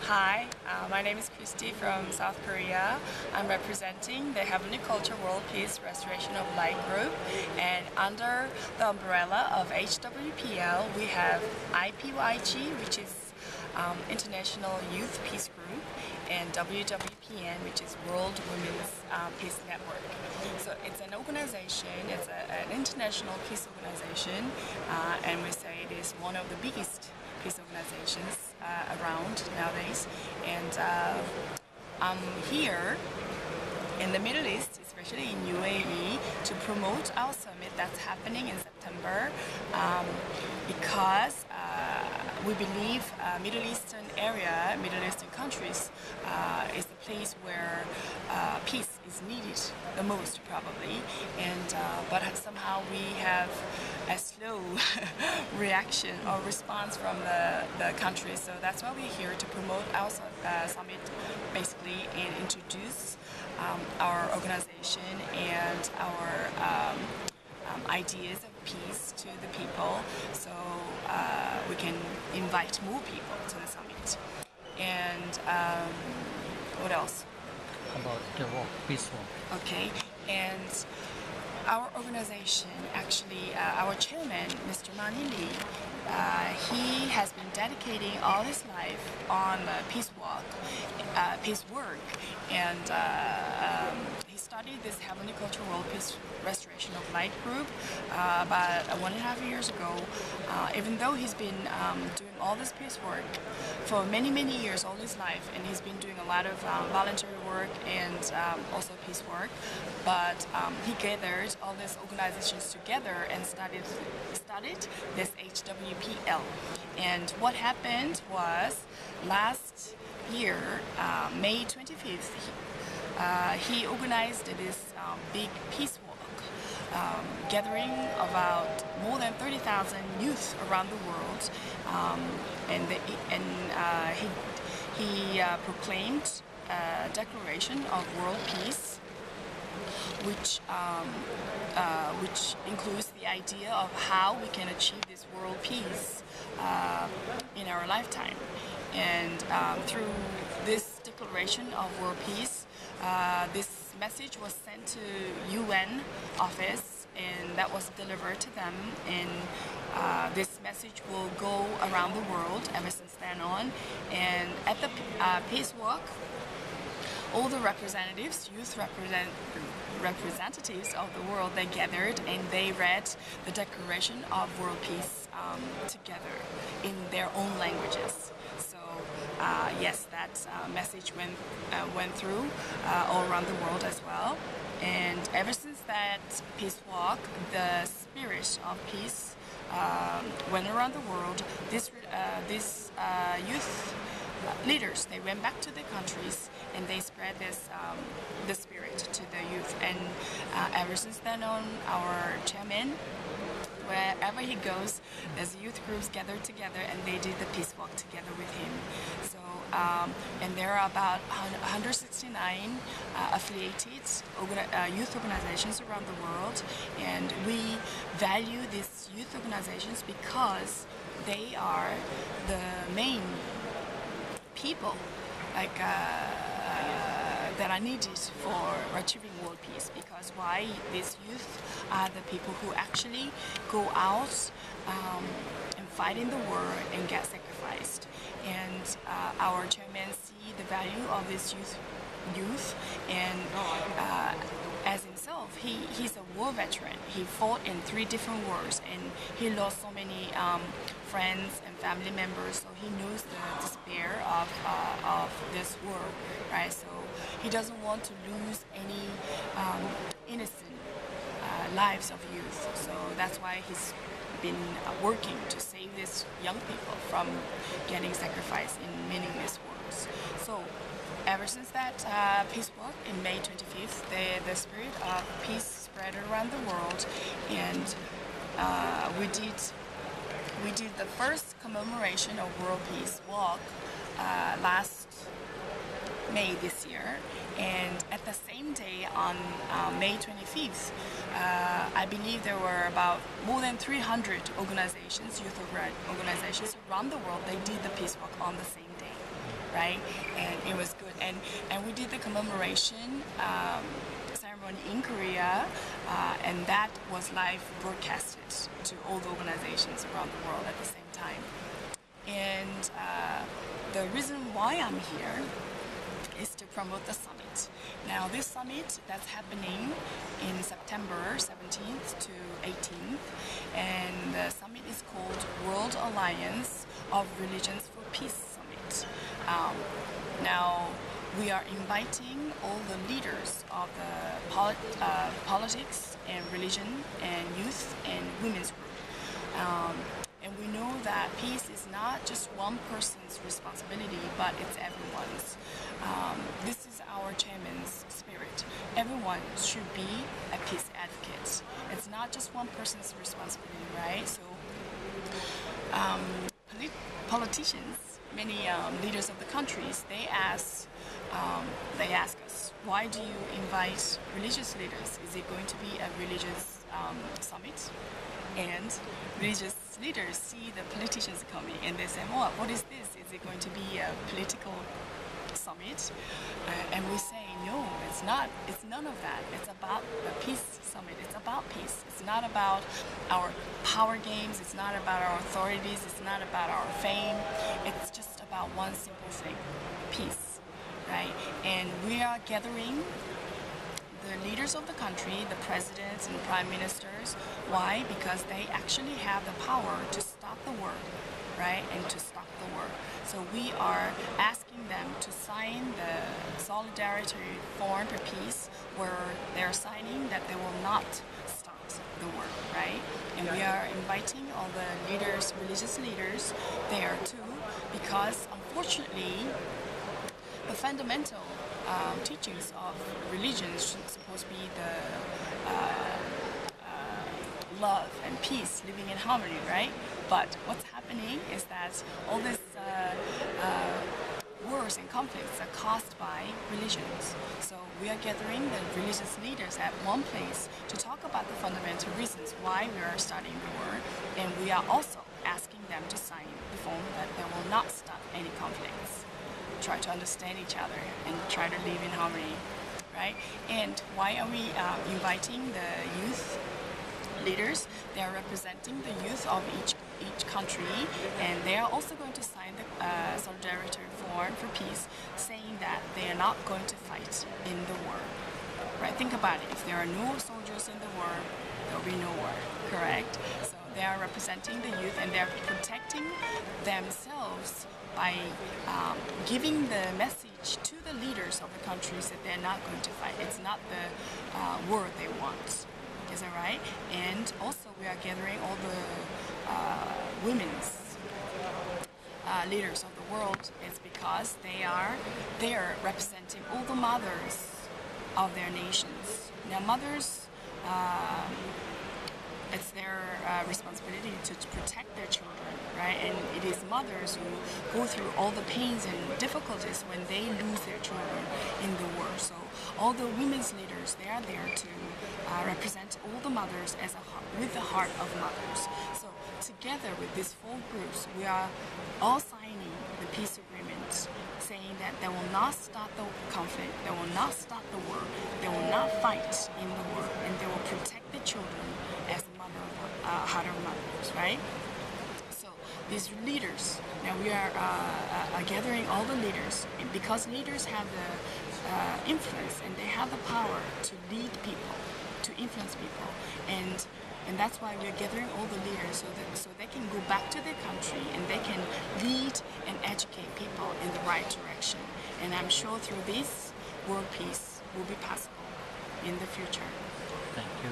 Hi, my name is KRISTI from South Korea. I'm representing the Heavenly Culture World Peace Restoration of Light Group, and under the umbrella of HWPL we have IPYG, which is International Youth Peace Group, and WWPN, which is World Women's Peace Network. So it's an organization, it's an international peace organization, and we say it is one of the biggest peace organizations around nowadays. And I'm here in the Middle East, especially in UAE, to promote our summit that's happening in September, because we believe Middle Eastern area, Middle Eastern countries is the place where peace is needed the most, probably, and but somehow we have a slow reaction or response from the country. So that's why we're here to promote our summit, basically, and introduce our organization and our ideas of peace to the people, so we can invite more people to the summit. And what else? About the walk, peace walk. Okay, and our organization, actually, our chairman, Mr. Mani Lee, he has been dedicating all his life on peace walk, peace work, and he started this Heavenly Culture World Peace Restoration of Light group about 1.5 years ago. Even though he's been doing all this peace work for many years, all his life, and he's been doing a lot of voluntary work and also peace work, but he gathered all these organizations together and started this HWPL. And what happened was, last year, May 25th, he organized this big peace walk, gathering about more than 30,000 youth around the world, and he proclaimed a declaration of world peace, which includes the idea of how we can achieve this world peace in our lifetime. And through this declaration of world peace, this message was sent to UN office, and that was delivered to them, and this message will go around the world ever since then on. And at the peace walk, all the representatives, youth representatives of the world, they gathered and they read the Declaration of World Peace together in their own languages. So yes, that message went through all around the world as well. And ever since that peace walk, the spirit of peace went around the world. These youth leaders, they went back to their countries and they spread this the spirit to the youth. And ever since then on, our chairman, wherever he goes, there's youth groups gathered together and they did the peace walk together with him. So and there are about 169 affiliated youth organizations around the world, and we value these youth organizations because they are the main people that are needed for achieving world peace. Because why? These youth are the people who actually go out and fight in the war and get sacrificed. And our chairman see the value of this youth, and as himself, he's a war veteran. He fought in 3 different wars, and he lost so many friends and family members, so he knows the despair of this war, right? So he doesn't want to lose any innocent lives of youth. So that's why he's been working to save these young people from getting sacrificed in meaningless wars. So ever since that peace walk in May 25th, the spirit of peace spread around the world, and we did the first commemoration of World Peace Walk last May this year, and at the same day on May 25th, I believe there were about more than 300 organizations, youth organizations around the world. They did the peace walk on the same day, right? And it was good. And we did the commemoration ceremony in Korea, and that was live broadcasted to all the organizations around the world at the same time. And the reason why I'm here is to promote the summit. Now this summit that's happening in September 17th to 18th, and the summit is called World Alliance of Religions for Peace Summit. Now we are inviting all the leaders of the politics and religion and youth and women's group. And we know that peace is not just one person's responsibility, but it's everyone's. This is our chairman's spirit. Everyone should be a peace advocate. It's not just one person's responsibility, right? So politicians, many leaders of the countries, they ask us, why do you invite religious leaders? Is it going to be a religious summit? And religious leaders see the politicians coming and they say, well, what is this? Is it going to be a political summit? And we say, no, it's not. It's none of that. It's about the peace summit. It's about peace. It's not about our power games. It's not about our authorities. It's not about our fame. It's just about one simple thing, peace, right? And we are gathering the leaders of the country, the presidents and prime ministers. Why? Because they actually have the power to stop the war, right? And to stop the war. So we are asking them to sign the Solidarity Forum for Peace, where they're signing that they will not stop the war, right? And we are inviting all the leaders, religious leaders, there too, because unfortunately, the fundamental teachings of religion is supposed to be the love and peace, living in harmony, right? But what's happening is that all these wars and conflicts are caused by religions. So we are gathering the religious leaders at one place to talk about the fundamental reasons why we are starting the war, and we are also asking them to sign the form that they will not stop any conflicts. Try to understand each other and try to live in harmony, right? And why are we inviting the youth leaders? They are representing the youth of each country, and they are also going to sign the Solidarity Forum for Peace, saying that they are not going to fight in the war, right? Think about it. If there are no soldiers in the war, there will be no war, correct? So they are representing the youth, and they are protecting themselves by giving the message to the leaders of the countries that they're not going to fight. It's not the war they want. Is that right? And also we are gathering all the women's leaders of the world. It's because they are representing all the mothers of their nations. Now mothers, it's their responsibility to protect their children, right? And it is mothers who go through all the pains and difficulties when they lose their children in the war. So all the women's leaders, they are there to represent all the mothers with the heart of mothers. So together with these 4 groups, we are all signing the peace agreement, saying that they will not stop the conflict, they will not stop the war, they will not fight in the war, and they will protect the children as the heart of mothers, right? So these leaders, now we are gathering all the leaders, because leaders have the influence and they have the power to lead people, to influence people, and that's why we're gathering all the leaders so they can go back to their country and they can lead and educate people in the right direction. And I'm sure through this, world peace will be possible in the future. Thank you.